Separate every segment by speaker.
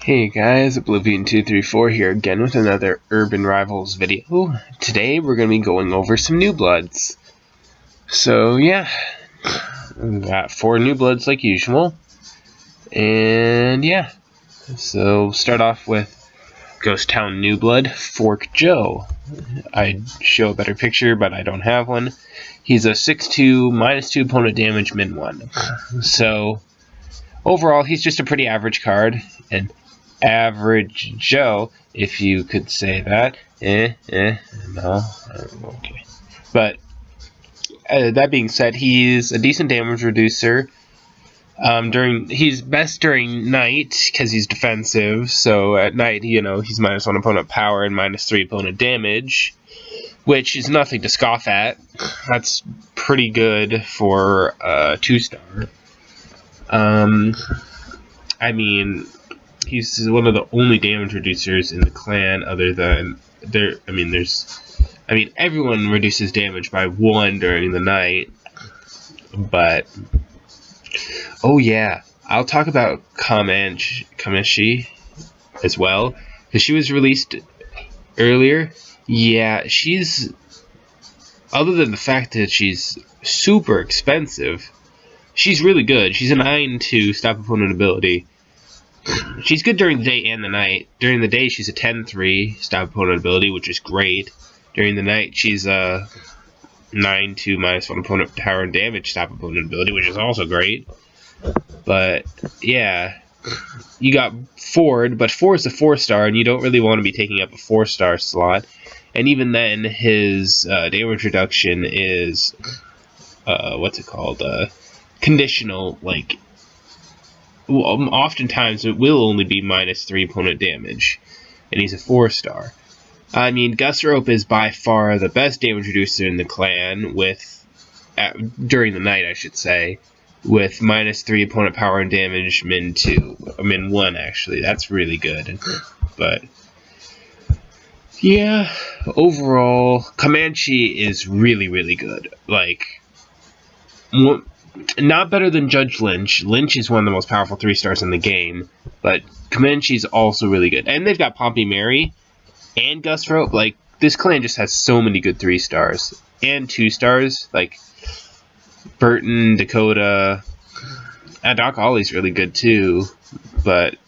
Speaker 1: Hey guys, Oblivion234 here again with another Urban Rivals video. Today we're going to be going over some new bloods. So yeah, we got 4 new bloods like usual. And yeah, so start off with Ghost Town new blood, Fork Joe. I'd show a better picture, but I don't have one. He's a 6-2, -2 opponent damage, min 1. So overall, he's just a pretty average card, and average Joe, if you could say that. No, okay. But that being said, he's a decent damage reducer. He's best during night because he's defensive. So at night, he's -1 opponent power and -3 opponent damage, which is nothing to scoff at. That's pretty good for a 2-star. I mean, he's one of the only damage reducers in the clan other than everyone reduces damage by 1 during the night, but oh yeah, I'll talk about Kamishi as well, because she was released earlier. Yeah, she's, other than the fact that she's super expensive, she's really good. She's a 9-2 stop opponent ability. She's good during the day and the night. During the day, she's a 10-3 stop opponent ability, which is great. During the night, she's a 9-2 -1 opponent power and damage stop opponent ability, which is also great. But yeah, you got Ford, but Ford's a 4-star, and you don't really want to be taking up a 4-star slot. And even then, his damage reduction is conditional, like. Oftentimes it will only be -3 opponent damage, and he's a 4-star. I mean, Gus Rope is by far the best damage reducer in the clan, during the night, I should say, with -3 opponent power and damage, min 1 actually. That's really good. But yeah, overall, Comanche is really, really good. Like, not better than Judge Lynch. Lynch is one of the most powerful 3-stars in the game, but Comanche's also really good. And they've got Pompey Mary and Gus Rope. Like, this clan just has so many good 3-stars and 2-stars. Like Burton, Dakota, Doc Ollie's really good too. But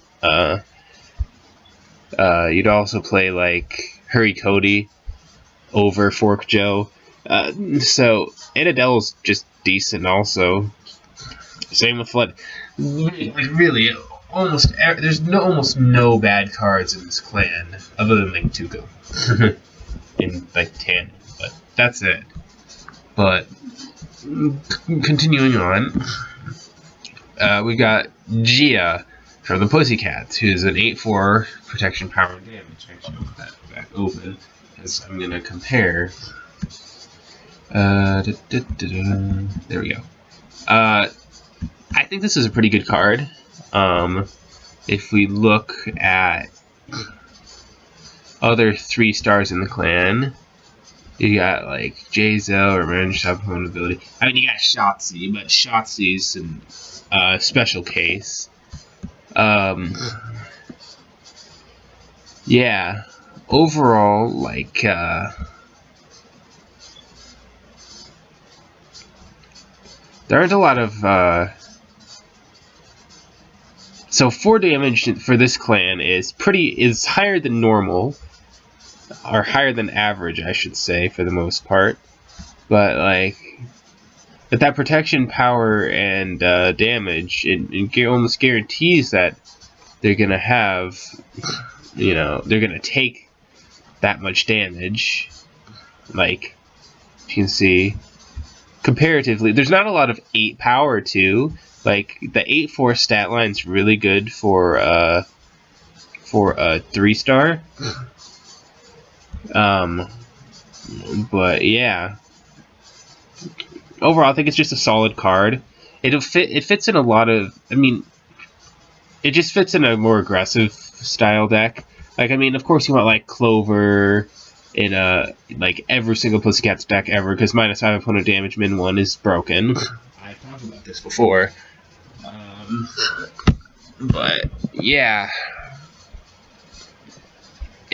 Speaker 1: you'd also play like Hurry Cody over Fork Joe. And Adele's just decent also. Same with Flood. Really, there's almost no bad cards in this clan other than like Tuco in like Tan, but that's it. But continuing on, we got Gia from the Pussycats, who's an 8-4 protection power and damage. Actually, I'll put that back open because I'm gonna compare. There we go. I think this is a pretty good card. If we look at other 3-stars in the clan, you got like Jayzel or Revenge Stop Opponent ability. I mean, you got Shotzi, but Shotzi's a special case. Yeah. Overall, like, there aren't a lot of, so 4 damage for this clan is higher than normal, or higher than average, I should say, for the most part. But that protection, power, and damage, it almost guarantees that they're gonna have, they're gonna take that much damage. Like, you can see. Comparatively, there's not a lot of 8 power too. Like, the 8-4 stat line's really good for a 3-star. But yeah, overall, I think it's just a solid card. It fits in a lot of. I mean, it just fits in a more aggressive style deck. Like, I mean, of course, you want like Clover in like every single Pussycats deck ever, because -5 opponent damage, min 1 is broken. I've talked about this before. But yeah,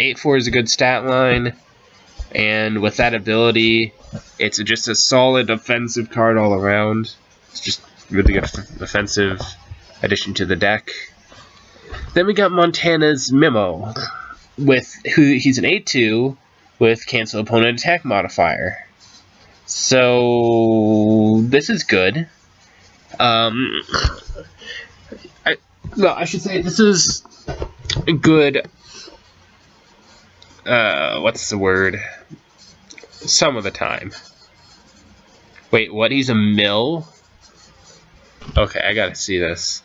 Speaker 1: 8-4 is a good stat line, and with that ability, it's just a solid offensive card all around. It's just really good offensive addition to the deck. Then we got Montana's Memo, he's an 8-2 with cancel opponent attack modifier. So this is good. I should say this is a good. What's the word? Some of the time. Wait, what? He's a mill? Okay, I gotta see this.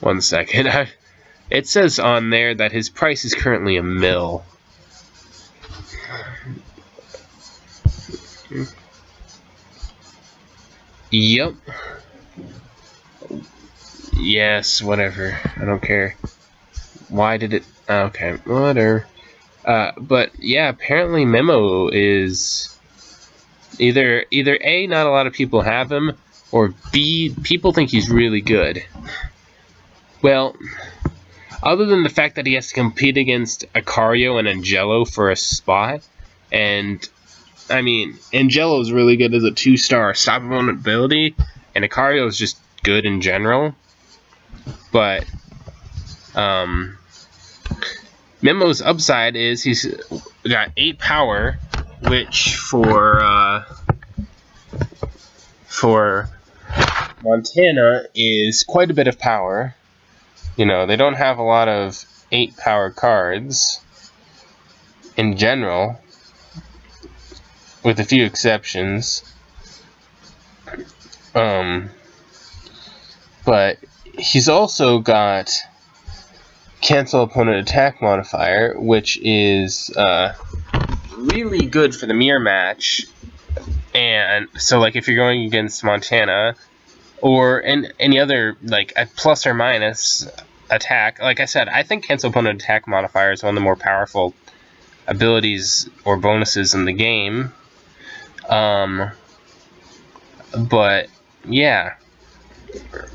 Speaker 1: 1 second. It says on there that his price is currently a mill. Yep. Yes, whatever. I don't care. Why did it... Okay, whatever. But yeah, apparently Memo is either A, not a lot of people have him, or B, people think he's really good. Well, other than the fact that he has to compete against Acario and Angelo for a spot, and I mean, Angelo's really good as a 2-star stop opponent ability, and Acario is just good in general. But Memo's upside is he's got 8 power, which for Montana is quite a bit of power. You know, they don't have a lot of 8 power cards in general, with a few exceptions. But he's also got cancel opponent attack modifier, which is really good for the mirror match. And so, like, if you're going against Montana or any other, like, a plus or minus attack, like I said, I think cancel opponent attack modifier is one of the more powerful abilities or bonuses in the game. But yeah.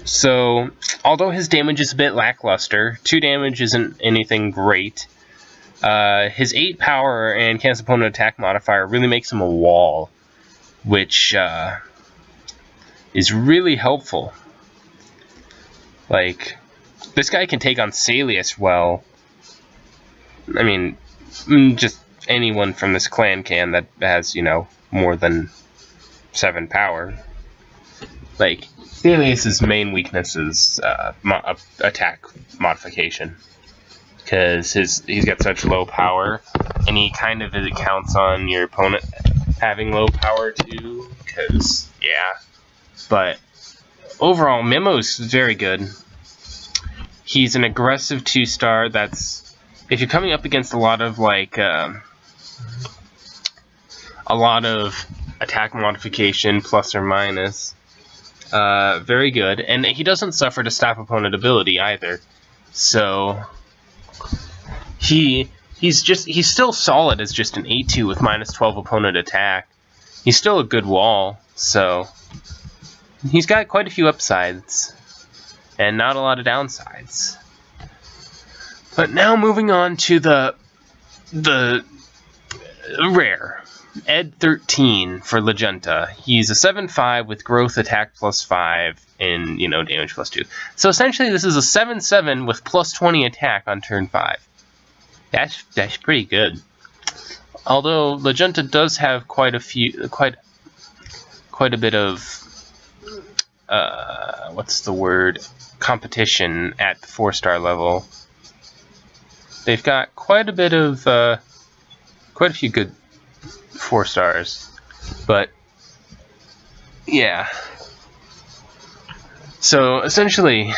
Speaker 1: So, although his damage is a bit lackluster, 2 damage isn't anything great. His 8 power and cancel opponent attack modifier really makes him a wall, which is really helpful. Like, this guy can take on Salius well. I mean, just anyone from this clan can that has, you know, more than 7 power. Like, Salius's main weakness is attack modification, because he's got such low power, and he kind of counts on your opponent having low power too, because, yeah. But overall, Memo's very good. He's an aggressive 2-star that's, if you're coming up against a lot of, like, a lot of attack modification, plus or minus, very good. And he doesn't suffer to stop opponent ability either. So he's still solid as just an 8-2 with minus 12 opponent attack. He's still a good wall, so he's got quite a few upsides and not a lot of downsides. But now moving on to the rare Ed 13 for Legenda. He's a 7-5 with growth attack plus 5 and, you know, damage plus 2. So essentially this is a 7-7 with plus 20 attack on turn 5. That's pretty good. Although Legenda does have quite a bit of what's the word? Competition at the 4-star level. They've got quite a bit of quite a few good 4 stars, but yeah. So essentially,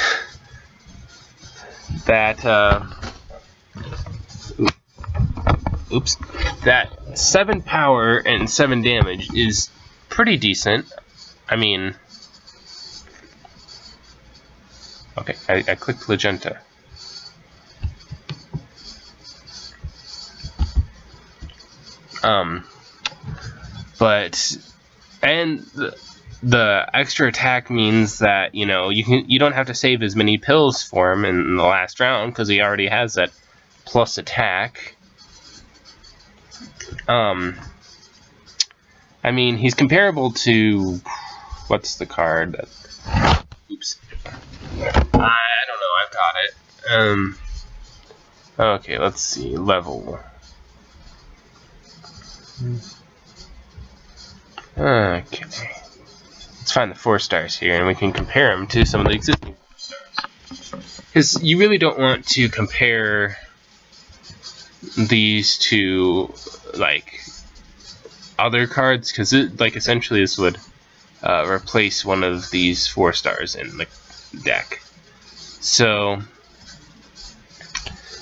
Speaker 1: that that 7 power and 7 damage is pretty decent. I mean, okay, I clicked Legenda. But the extra attack means that, you know, you don't have to save as many pills for him in the last round, because he already has that plus attack. I mean, he's comparable to, what's the card? Oops. I don't know, I've got it. Okay, let's see, level. Okay. Let's find the 4 stars here, and we can compare them to some of the existing 4 stars. Because you really don't want to compare these to, like, other cards, because essentially this would replace one of these 4 stars in the deck. So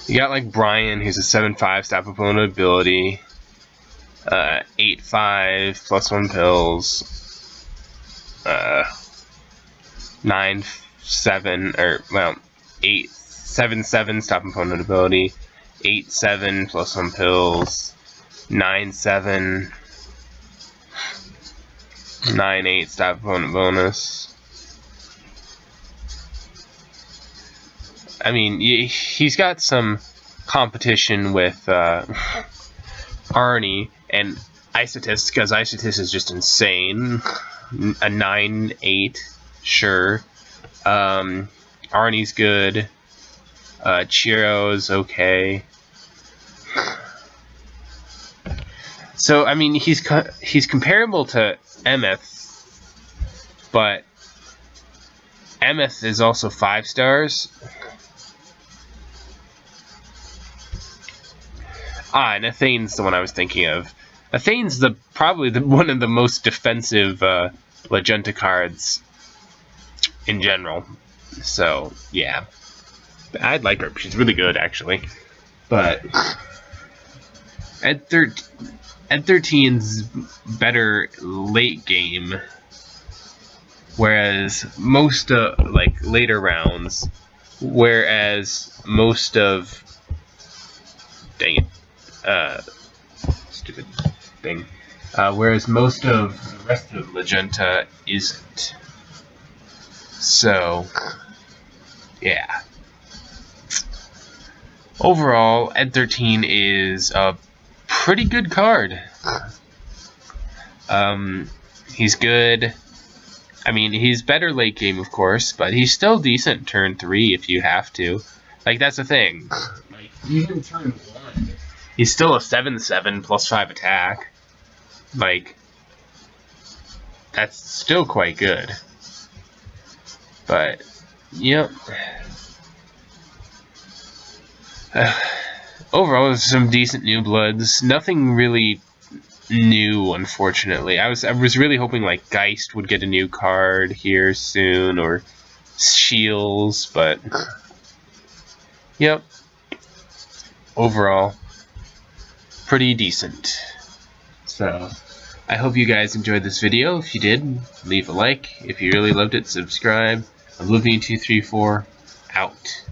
Speaker 1: you got like Brian, who's a 7/5 stop opponent ability, 8/5 +1 pills, 9/7 or well 8/7/7 stop opponent ability, 8/7 +1 pills, 9/7 9/8 stop opponent bonus. I mean, he's got some competition with Arnie and Isotis, because Isotis is just insane. A 9/8, sure. Arnie's good. Chiro's okay. So I mean, he's comparable to Emeth, but Emeth is also 5 stars. And Athane's the one I was thinking of. Athane's probably one of the most defensive Legenda cards in general. So yeah, I'd like her. She's really good, actually. But at 13's better late game, whereas most later rounds, whereas most of stupid thing. Whereas most of the rest of Legenda isn't. So, yeah. Overall, Ed 13 is a pretty good card. He's good. I mean, he's better late game, of course, but he's still decent turn 3 if you have to. Like, that's the thing. Like, even turn 1, he's still a 7/7 +5 attack. Like, that's still quite good. But, yep. Overall, there's some decent new bloods. Nothing really new, unfortunately. I was really hoping like Geist would get a new card here soon, or Shields, but yep. Overall, pretty decent. So, I hope you guys enjoyed this video. If you did, leave a like. If you really loved it, subscribe. Oblivion234 out.